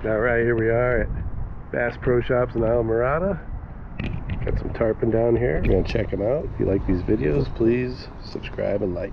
Alright, here we are at Bass Pro Shops in Islamorada. Got some tarpon down here. We're going to check them out. If you like these videos, please subscribe and like.